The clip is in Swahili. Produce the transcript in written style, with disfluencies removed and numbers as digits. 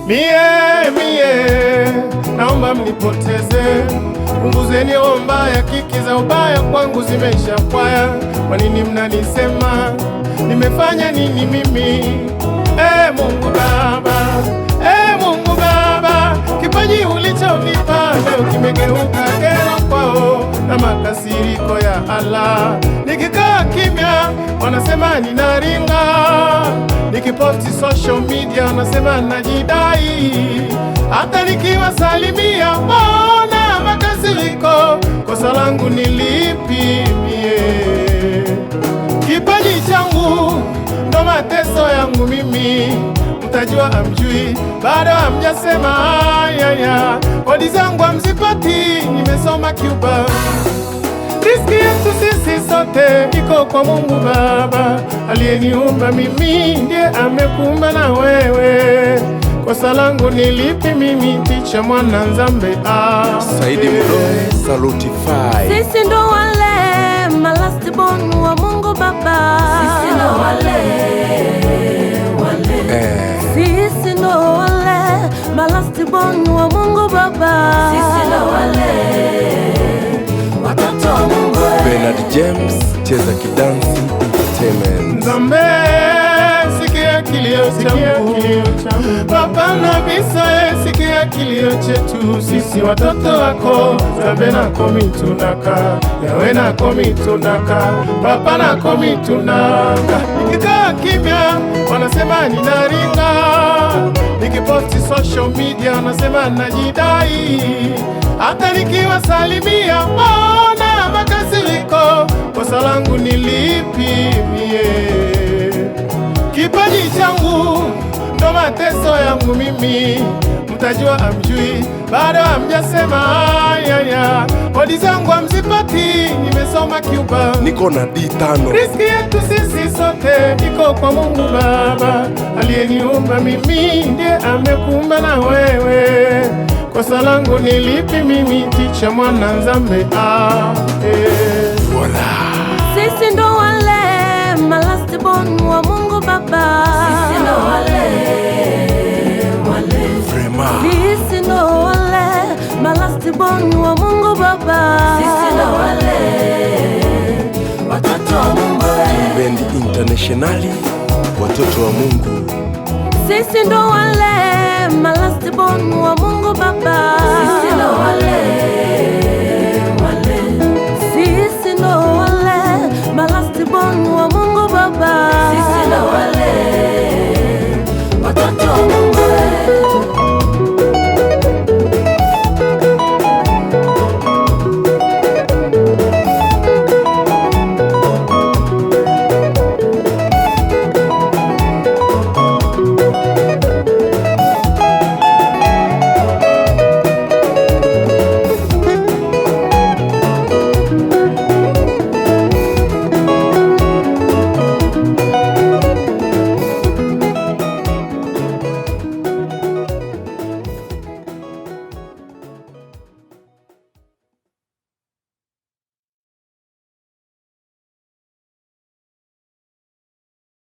Mie naomba mnipoteze, punguzeni roho mbaya, kiki za ubaya kwangu zimesha kwaya. Kwa nini mnanisema? Nimefanya nini mimi? Mungu Baba, Mungu Baba, kipaji ulichonipa leo kimegeuka kero kwao na makasiriko ya Allah. Nikikaa kimya wanasema ninaringa, nikiposti social media wanasema najidai, hata nikiwasalimia mbona makasiriko. Kosa langu ni lipi mie? Kipaji changu ndo mateso yangu mimi, mtajua amjui, bado hamjasema ayaya. Kodi zangu hamzipati, nimesoma Cuba. Riziki yetu sisi sote iko kwa Mungu Baba, aliyeniumba mimi ndiye amekuumba na wewe. Kosa langu ni lipi mimi? Ticha mwana Nzambe Saidi Mlo Salutify. Sisi ndo wale malast born wa Mungu Baba. Sisi ndo wale Sisi ndo wale malast born wa Mungu Baba. Sisi ndo wale watoto wa Mungu. Bernard James Cheza Kidansi Entertainment. Nzambe sikia kilio changu, Baba na Bisa sikia kilio chetu, sisi watoto wako. Nzambe nako mitunaka, Yawe nako mitunaka, Baba nako mitunaka. Nikikaa kimya wanasema ninaringa, nikiposti social media wanasema najidai, hata nikiwasalimia mbona makasiriko. Kosa langu ni lipi mie? Kipaji changu ndo mateso yangu mimi, mtajua amjui, bado hamjasema ayaya. Kodi zangu hamzipati, nimesoma Cuba. Niko na D5. Riziki yetu sisi sote iko kwa Mungu Baba, aliyeniumba mimi ndiye amekuumba na wewe. Kosa langu ni lipi mimi? Ticha mwana Nzambe Sisi ndo wale malast born wa Mungu Baba. Sisi ndo wale Frema. Sisi ndo wale malast born wa Mungu Baba. Sisi ndo wale watoto wa Mungu. Bendi Internationali, watoto wa Mungu. Sisi ndo wale malast born wa Mungu Baba. Sisi ndo wale